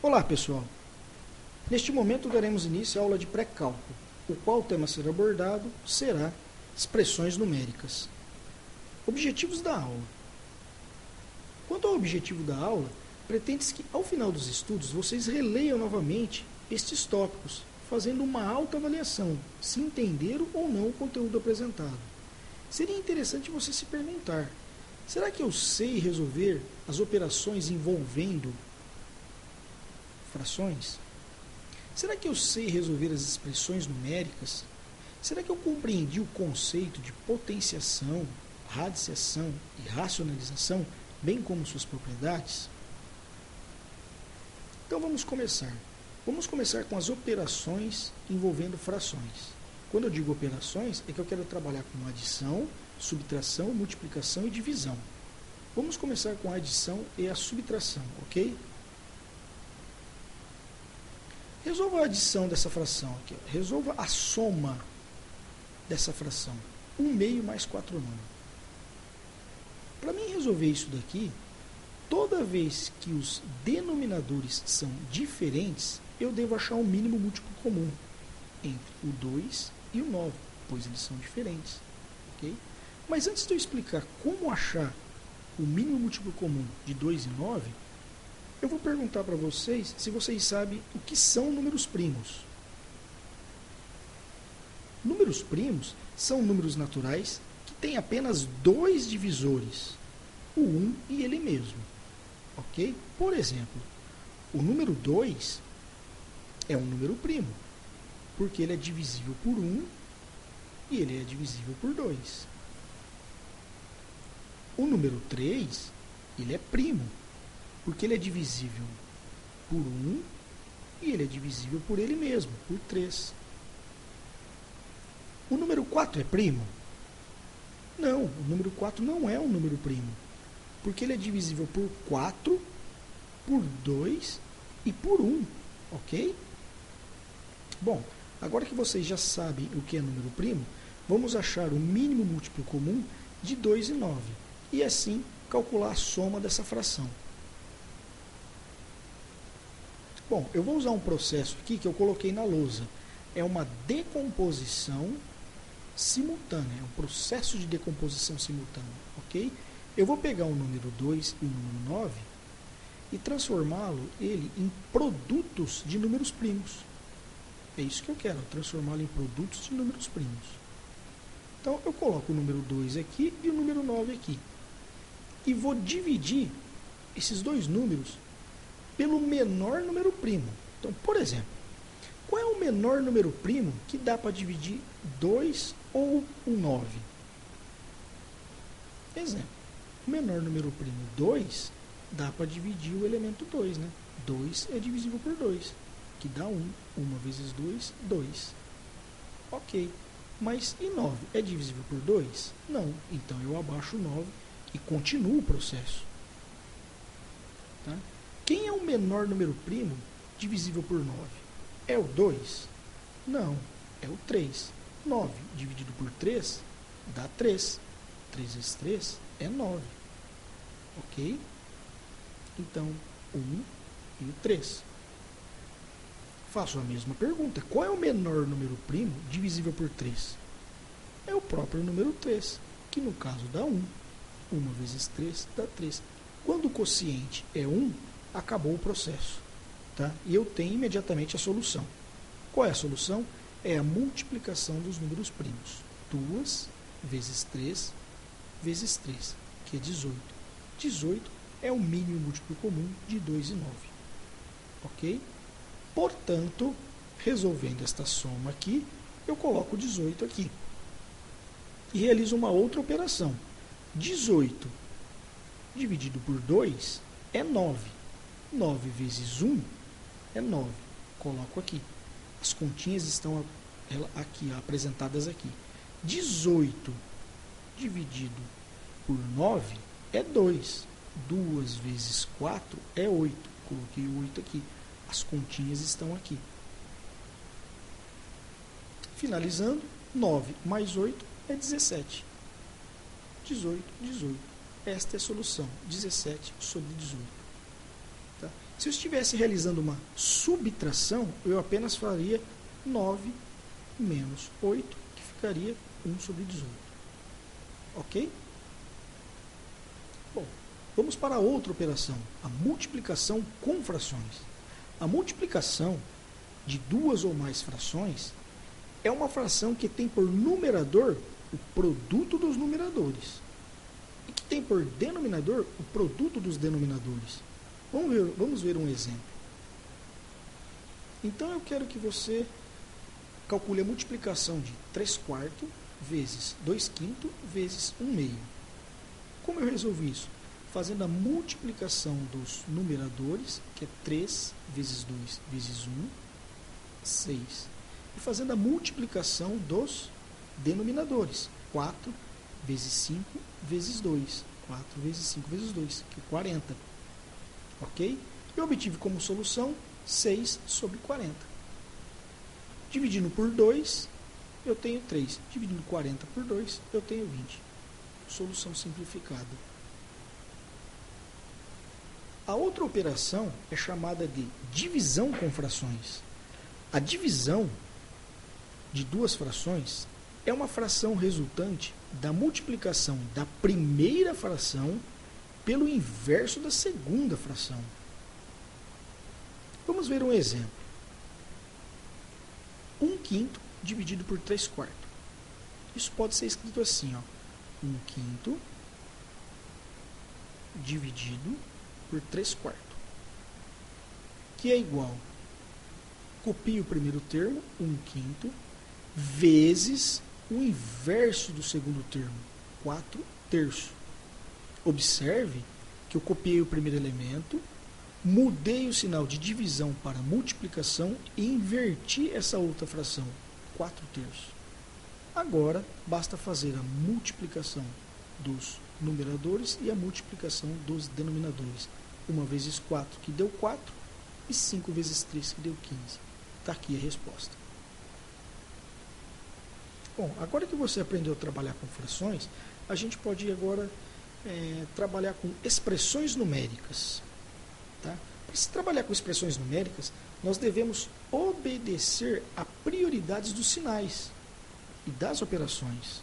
Olá pessoal, neste momento daremos início à aula de pré-cálculo, o qual o tema a ser abordado será expressões numéricas. Objetivos da aula. Quanto ao objetivo da aula, pretende-se que ao final dos estudos vocês releiam novamente estes tópicos, fazendo uma autoavaliação, se entenderam ou não o conteúdo apresentado. Seria interessante você se perguntar, será que eu sei resolver as operações envolvendo frações? Será que eu sei resolver as expressões numéricas? Será que eu compreendi o conceito de potenciação, radiciação e racionalização, bem como suas propriedades? Então vamos começar. Vamos começar com as operações envolvendo frações. Quando eu digo operações, é que eu quero trabalhar com adição, subtração, multiplicação e divisão. Vamos começar com a adição e a subtração, ok? Resolva a adição dessa fração aqui. Resolva a soma dessa fração. 1/2 mais 4/9. Para mim resolver isso daqui, toda vez que os denominadores são diferentes, eu devo achar um mínimo múltiplo comum entre o 2 e o 9, pois eles são diferentes. Okay? Mas antes de eu explicar como achar o mínimo múltiplo comum de 2 e 9, eu vou perguntar para vocês se vocês sabem o que são números primos. Números primos são números naturais que têm apenas dois divisores, o 1 e ele mesmo. Ok? Por exemplo, o número 2 é um número primo, porque ele é divisível por 1 e ele é divisível por 2. O número 3, ele é primo, porque ele é divisível por 1 e ele é divisível por ele mesmo, por 3. O número 4 é primo? Não, o número 4 não é um número primo, porque ele é divisível por 4, por 2 e por 1, ok? Bom, agora que vocês já sabem o que é número primo, vamos achar o mínimo múltiplo comum de 2 e 9, e assim calcular a soma dessa fração. Bom, eu vou usar um processo aqui que eu coloquei na lousa. É uma decomposição simultânea, é um processo de decomposição simultânea, ok? Eu vou pegar o número 2 e o número 9 e transformá-lo em produtos de números primos. É isso que eu quero, transformá-lo em produtos de números primos. Então, eu coloco o número 2 aqui e o número 9 aqui. E vou dividir esses dois números pelo menor número primo. Então, por exemplo, qual é o menor número primo que dá para dividir 2 ou o 9? Exemplo, o menor número primo 2 dá para dividir o elemento 2, né? 2 é divisível por 2, que dá 1. 1 vezes 2, 2. Ok, mas e 9? É divisível por 2? Não, então eu abaixo o 9 e continuo o processo. Tá? Quem é o menor número primo divisível por 9? É o 2? Não, é o 3. 9 dividido por 3 dá 3. 3 vezes 3 é 9. Ok? Então, 1 e o 3. Faço a mesma pergunta. Qual é o menor número primo divisível por 3? É o próprio número 3, que no caso dá 1. 1 vezes 3 dá 3. Quando o quociente é 1, acabou o processo. Tá? E eu tenho imediatamente a solução. Qual é a solução? É a multiplicação dos números primos. 2 vezes 3 vezes 3, que é 18. 18 é o mínimo múltiplo comum de 2 e 9. Ok? Portanto, resolvendo esta soma aqui, eu coloco 18 aqui. E realizo uma outra operação. 18 dividido por 2 é 9. 9 vezes 1 é 9. Coloco aqui. As continhas estão aqui, apresentadas aqui. 18 dividido por 9 é 2. 2 vezes 4 é 8. Coloquei o 8 aqui. As continhas estão aqui. Finalizando, 9 mais 8 é 17. 18, 18. Esta é a solução, 17 sobre 18. Tá? Se eu estivesse realizando uma subtração, eu apenas faria 9 menos 8, que ficaria 1 sobre 18. Ok? Bom, vamos para outra operação, a multiplicação com frações. A multiplicação de duas ou mais frações é uma fração que tem por numerador o produto dos numeradores e que tem por denominador o produto dos denominadores. Vamos ver um exemplo. Então eu quero que você calcule a multiplicação de 3/4 vezes 2/5 vezes 1/2. Como eu resolvi isso? Fazendo a multiplicação dos numeradores, que é 3 vezes 2 vezes 1, 6. E fazendo a multiplicação dos denominadores, 4 vezes 5 vezes 2. 4 vezes 5 vezes 2, que é 40. Ok? Eu obtive como solução 6 sobre 40. Dividindo por 2, eu tenho 3. Dividindo 40 por 2, eu tenho 20. Solução simplificada. A outra operação é chamada de divisão com frações. A divisão de duas frações é uma fração resultante da multiplicação da primeira fração pelo inverso da segunda fração. Vamos ver um exemplo. 1/5 dividido por 3/4. Isso pode ser escrito assim, ó. 1/5 dividido por 3/4, que é igual, copio o primeiro termo, 1/5, vezes o inverso do segundo termo, 4/3. Observe que eu copiei o primeiro elemento, mudei o sinal de divisão para multiplicação e inverti essa outra fração, 4/3. Agora, basta fazer a multiplicação dos numeradores e a multiplicação dos denominadores. 1 vezes 4, que deu 4, e 5 vezes 3, que deu 15. Está aqui a resposta. Bom, agora que você aprendeu a trabalhar com frações, a gente pode ir agora trabalhar com expressões numéricas. Tá? Para se trabalhar com expressões numéricas, nós devemos obedecer a prioridades dos sinais e das operações.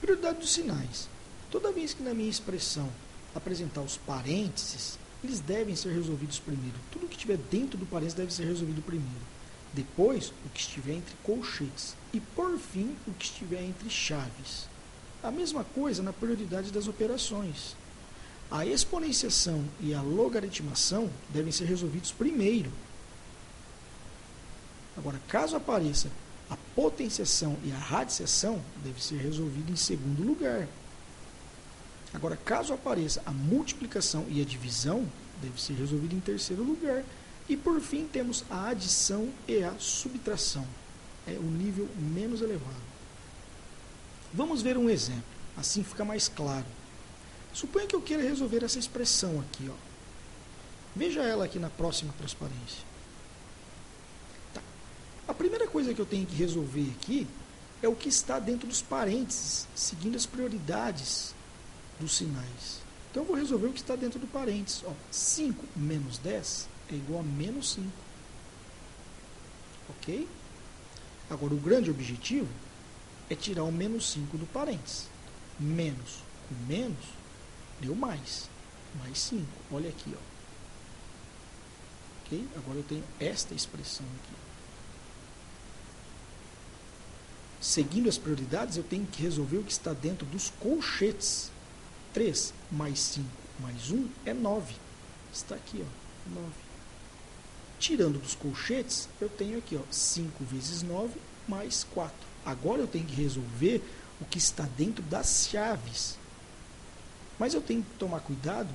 Prioridade dos sinais. Toda vez que na minha expressão apresentar os parênteses, eles devem ser resolvidos primeiro. Tudo que estiver dentro do parênteses deve ser resolvido primeiro. Depois, o que estiver entre colchetes. E, por fim, o que estiver entre chaves. A mesma coisa na prioridade das operações. A exponenciação e a logaritmação devem ser resolvidos primeiro. Agora, caso apareça a potenciação e a radiciação, deve ser resolvido em segundo lugar. Agora, caso apareça a multiplicação e a divisão, deve ser resolvido em terceiro lugar. E, por fim, temos a adição e a subtração. É o nível menos elevado. Vamos ver um exemplo, assim fica mais claro. Suponha que eu queira resolver essa expressão aqui, ó. Veja ela aqui na próxima transparência. Tá. A primeira coisa que eu tenho que resolver aqui é o que está dentro dos parênteses, seguindo as prioridades dos sinais. Então, eu vou resolver o que está dentro do parênteses. Ó, 5 menos 10 é igual a menos 5. Ok? Agora, o grande objetivo é tirar o menos 5 do parênteses. Menos com menos deu mais. Mais 5. Olha aqui, ó. Ok? Agora eu tenho esta expressão aqui. Seguindo as prioridades, eu tenho que resolver o que está dentro dos colchetes. 3 mais 5 mais 1 é 9. Está aqui, ó, 9. Tirando dos colchetes, eu tenho aqui, ó, 5 vezes 9 mais 4. Agora eu tenho que resolver o que está dentro das chaves. Mas eu tenho que tomar cuidado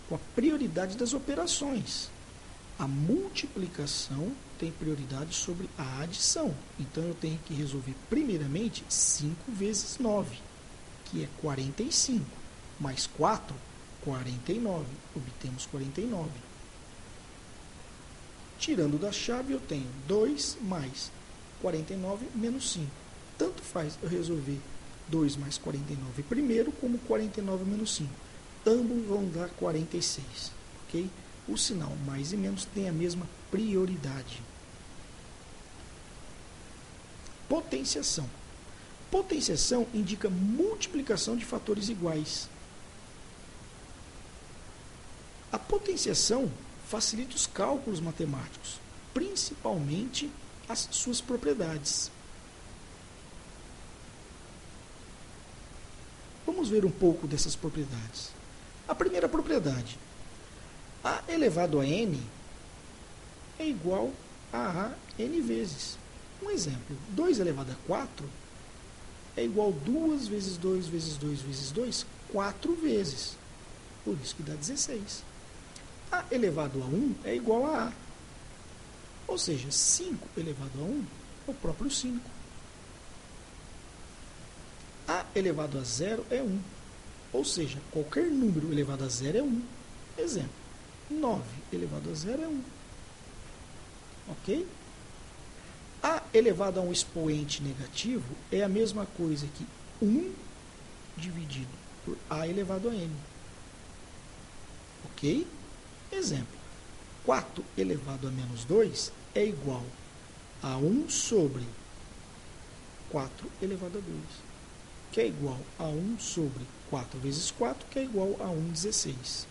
com a prioridade das operações. A multiplicação tem prioridade sobre a adição. Então, eu tenho que resolver primeiramente 5 vezes 9, que é 45. Mais 4, 49. Obtemos 49. Tirando da chave, eu tenho 2 mais 49 menos 5. Tanto faz eu resolver 2 mais 49 primeiro, como 49 menos 5. Ambos vão dar 46. Ok? o sinal mais e menos tem a mesma prioridade. Potenciação. Potenciação indica multiplicação de fatores iguais. A potenciação facilita os cálculos matemáticos, principalmente as suas propriedades. Vamos ver um pouco dessas propriedades. A primeira propriedade: A elevado a n é igual a n vezes. Um exemplo: 2 elevado a 4 é igual a 2 vezes 2 vezes 2 vezes 2, 4 vezes. Por isso que dá 16. A elevado a 1 é igual a A. Ou seja, 5 elevado a 1 é o próprio 5. A elevado a 0 é 1. Ou seja, qualquer número elevado a 0 é 1. Exemplo: 9 elevado a 0 é 1. Ok? A elevado a um expoente negativo é a mesma coisa que 1 dividido por A elevado a n. Ok? Exemplo: 4 elevado a menos 2 é igual a 1 sobre 4 elevado a 2, que é igual a 1 sobre 4 vezes 4, que é igual a 1/16.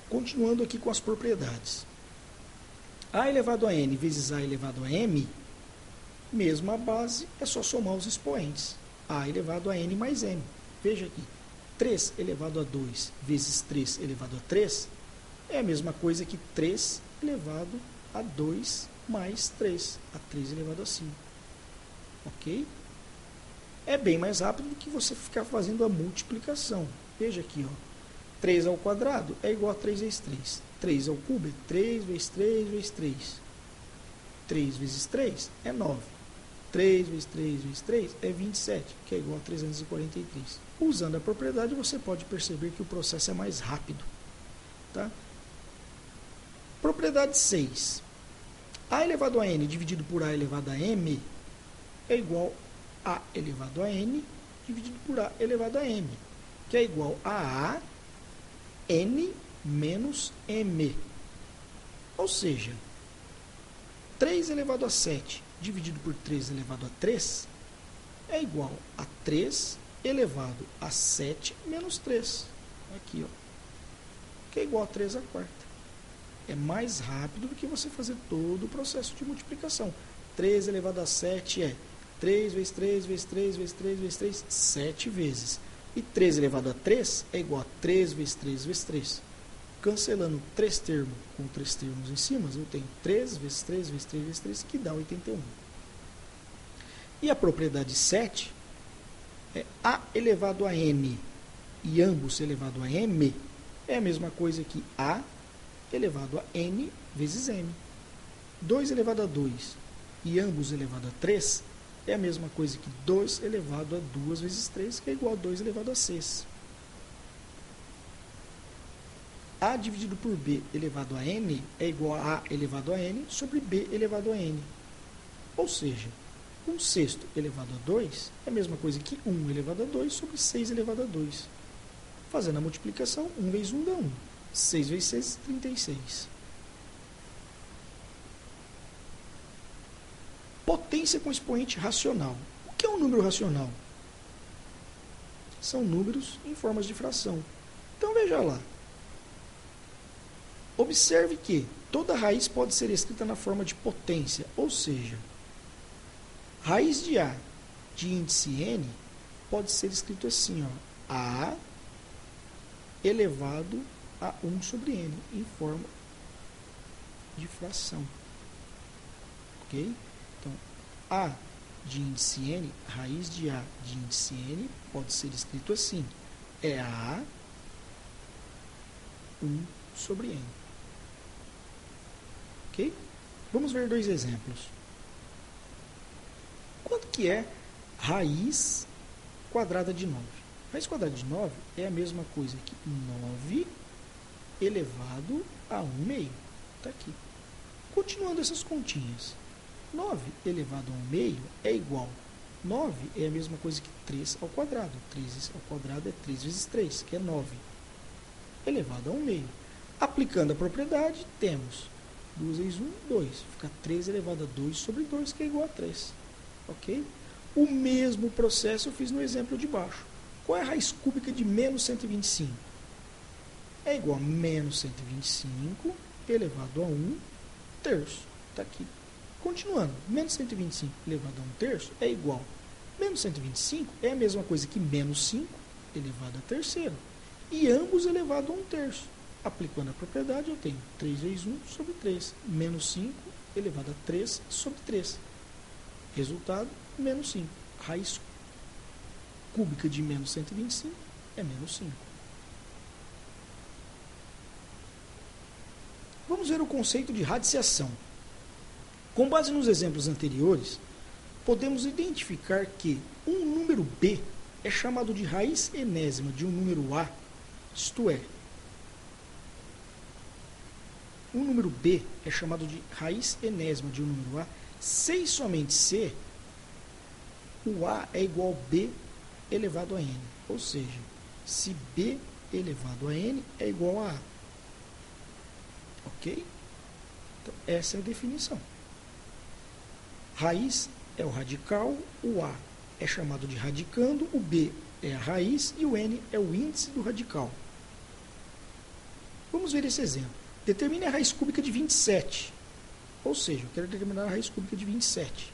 Continuando aqui com as propriedades. A elevado a n vezes A elevado a m, mesma base, é só somar os expoentes. A elevado a n mais m. Veja aqui. 3 elevado a 2 vezes 3 elevado a 3 é a mesma coisa que 3 elevado a 2 mais 3, a 3 elevado a 5. Ok? É bem mais rápido do que você ficar fazendo a multiplicação. Veja aqui, ó. 3 ao quadrado é igual a 3 vezes 3. 3 ao cubo é 3 vezes 3 vezes 3. 3 vezes 3 é 9. 3 vezes 3 vezes 3 é 27, que é igual a 343. Usando a propriedade, você pode perceber que o processo é mais rápido. Tá? Propriedade 6. A elevado a n dividido por A elevado a m é igual a elevado a n dividido por A elevado a m, que é igual a n menos m. Ou seja, 3 elevado a 7 dividido por 3 elevado a 3 é igual a 3 elevado a 7 menos 3. Aqui, ó. Que é igual a 3 à quarta. É mais rápido do que você fazer todo o processo de multiplicação. 3 elevado a 7 é 3 vezes 3 vezes 3 vezes 3 vezes 3, 7 vezes. E 3 elevado a 3 é igual a 3 vezes 3 vezes 3. Cancelando 3 termos com 3 termos em cima, eu tenho 3 vezes 3 vezes 3 vezes 3, que dá 81. E a propriedade 7 é A elevado a n e ambos elevado a m é a mesma coisa que A elevado a n vezes m. 2 elevado a 2 e ambos elevado a 3 é a mesma coisa que 2 elevado a 2 vezes 3, que é igual a 2 elevado a 6. A dividido por B elevado a n é igual a A elevado a n sobre B elevado a n. Ou seja, 1/6 elevado a 2 é a mesma coisa que 1 elevado a 2 sobre 6 elevado a 2. Fazendo a multiplicação, 1 vezes 1 dá 1. 6 vezes 6, 36. Potência com expoente racional. O que é um número racional? São números em formas de fração. Então, veja lá. Observe que toda raiz pode ser escrita na forma de potência, ou seja, raiz de A de índice n pode ser escrito assim, ó, A elevado a 1 sobre n, em forma de fração. Ok? Então, A de índice n, raiz de A de índice n, pode ser escrito assim, é A 1 sobre n. Ok? Vamos ver 2 exemplos. Quanto que é raiz quadrada de 9? Raiz quadrada de 9 é a mesma coisa que 9 elevado a 1 meio. Está aqui. Continuando essas continhas. 9 elevado a 1 meio é igual. 9 é a mesma coisa que 3 ao quadrado. 3 ao quadrado é 3 vezes 3, que é 9. elevado a 1 meio. Aplicando a propriedade, temos 2 vezes 1, 2. Fica 3 elevado a 2 sobre 2, que é igual a 3. Ok? O mesmo processo eu fiz no exemplo de baixo. Qual é a raiz cúbica de menos 125? É igual a menos 125 elevado a 1 terço. Está aqui. Continuando, menos 125 elevado a 1 terço é igual. Menos 125 é a mesma coisa que menos 5 elevado a terceiro. E ambos elevado a 1 terço. Aplicando a propriedade, eu tenho 3 vezes 1 sobre 3. Menos 5 elevado a 3 sobre 3. Resultado, menos 5. Raiz cúbica de menos 125 é menos 5. Vamos ver o conceito de radiciação. Com base nos exemplos anteriores, podemos identificar que um número b é chamado de raiz enésima de um número a, isto é, um número b é chamado de raiz enésima de um número a se e somente se o a é igual a b elevado a n. Ou seja, se b elevado a n é igual a a. Ok? Então, essa é a definição. Raiz é o radical, o a é chamado de radicando, o b é a raiz e o n é o índice do radical. Vamos ver esse exemplo. Determine a raiz cúbica de 27. Ou seja, eu quero determinar a raiz cúbica de 27.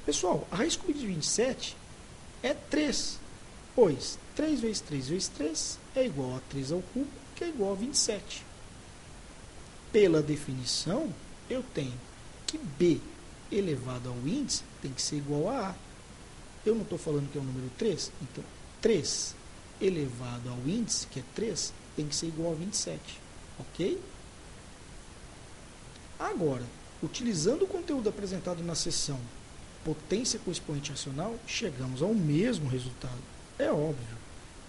Pessoal, a raiz cúbica de 27 é 3, pois 3 vezes 3 vezes 3 é igual a 3 ao cubo, que é igual a 27. Pela definição, eu tenho que b elevado ao índice tem que ser igual a a. Eu não estou falando que é o número 3, então 3 elevado ao índice, que é 3, tem que ser igual a 27. Ok? Agora, utilizando o conteúdo apresentado na seção potência com expoente racional, chegamos ao mesmo resultado. É óbvio.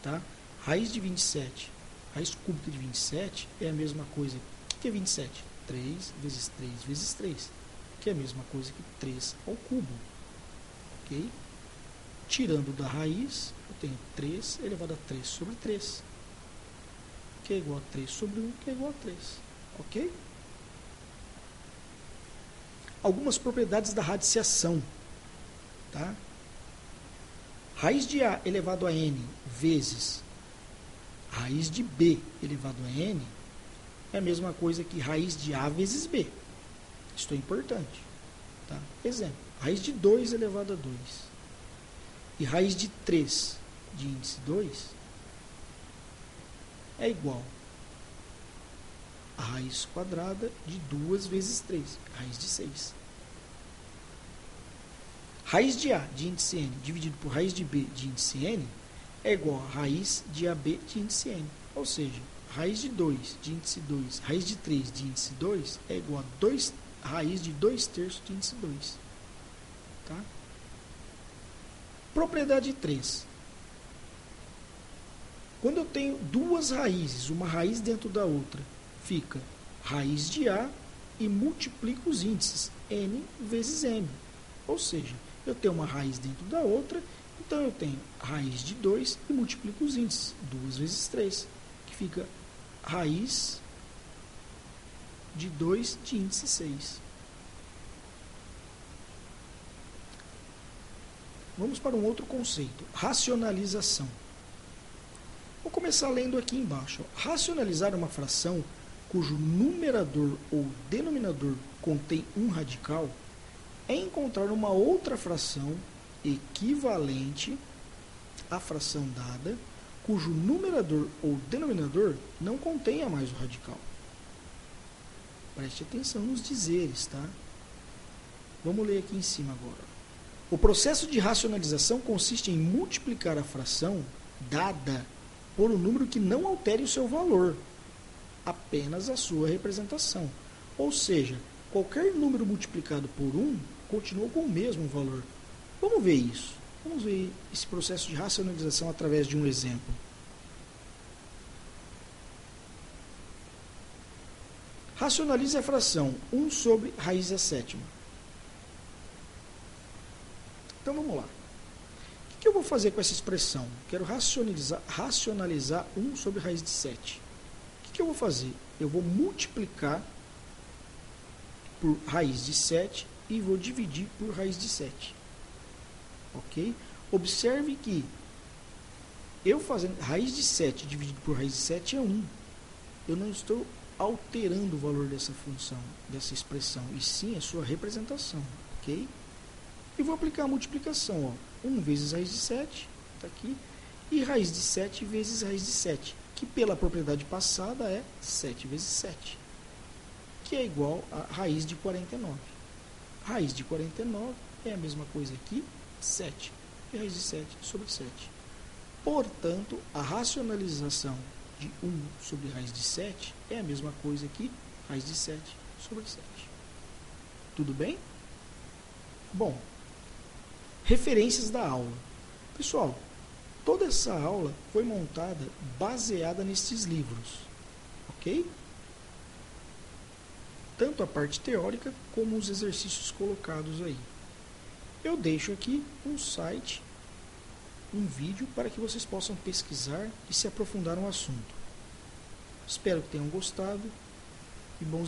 Tá? Raiz de 27, raiz cúbica de 27 é a mesma coisa. O que é 27? 3 vezes 3 vezes 3, que é a mesma coisa que 3 ao cubo. Ok? Tirando da raiz, eu tenho 3 elevado a 3 sobre 3, que é igual a 3 sobre 1, que é igual a 3. Ok? Algumas propriedades da radiciação. Tá? Raiz de a elevado a n vezes raiz de b elevado a n é a mesma coisa que raiz de a vezes b. Isto é importante. Tá? Exemplo, raiz de 2 elevado a 2 e raiz de 3 de índice 2 é igual a raiz quadrada de 2 vezes 3, raiz de 6. Raiz de a de índice n dividido por raiz de b de índice n é igual a raiz de ab de índice n. Ou seja, raiz de 2 de índice 2, raiz de 3 de índice 2 é igual a raiz de 2 terços de índice 2. Tá? Propriedade 3. Quando eu tenho duas raízes, uma raiz dentro da outra, fica raiz de a e multiplico os índices, n vezes m. Ou seja, eu tenho uma raiz dentro da outra, então eu tenho raiz de 2 e multiplico os índices, 2 vezes 3, que fica raiz de 2 de índice 6. Vamos para um outro conceito, racionalização. Vou começar lendo aqui embaixo. Racionalizar uma fração cujo numerador ou denominador contém um radical é encontrar uma outra fração equivalente à fração dada, cujo numerador ou denominador não contenha mais o radical. Preste atenção nos dizeres, tá? Vamos ler aqui em cima agora. O processo de racionalização consiste em multiplicar a fração dada por um número que não altere o seu valor, apenas a sua representação. Ou seja, qualquer número multiplicado por 1 continua com o mesmo valor. Vamos ver isso. Vamos ver esse processo de racionalização através de um exemplo. Racionalize a fração 1 sobre raiz a sétima. Então vamos lá. O que eu vou fazer com essa expressão? Quero racionalizar 1 sobre raiz de 7. O que eu vou fazer? Eu vou multiplicar por raiz de 7 e vou dividir por raiz de 7. Ok? Observe que eu fazendo raiz de 7 dividido por raiz de 7 é 1. Eu não estou alterando o valor dessa função, dessa expressão, e sim a sua representação. Ok? E vou aplicar a multiplicação. Ó. 1 vezes raiz de 7, está aqui, e raiz de 7 vezes raiz de 7, que pela propriedade passada é 7 vezes 7, que é igual a raiz de 49. Raiz de 49 é a mesma coisa aqui, 7, e raiz de 7 sobre 7. Portanto, a racionalização de 1 sobre raiz de 7 é a mesma coisa aqui, raiz de 7 sobre 7. Tudo bem? Bom, referências da aula. Pessoal, toda essa aula foi montada baseada nesses livros, ok? Tanto a parte teórica como os exercícios colocados aí. Eu deixo aqui um site, um vídeo para que vocês possam pesquisar e se aprofundar no assunto. Espero que tenham gostado e bons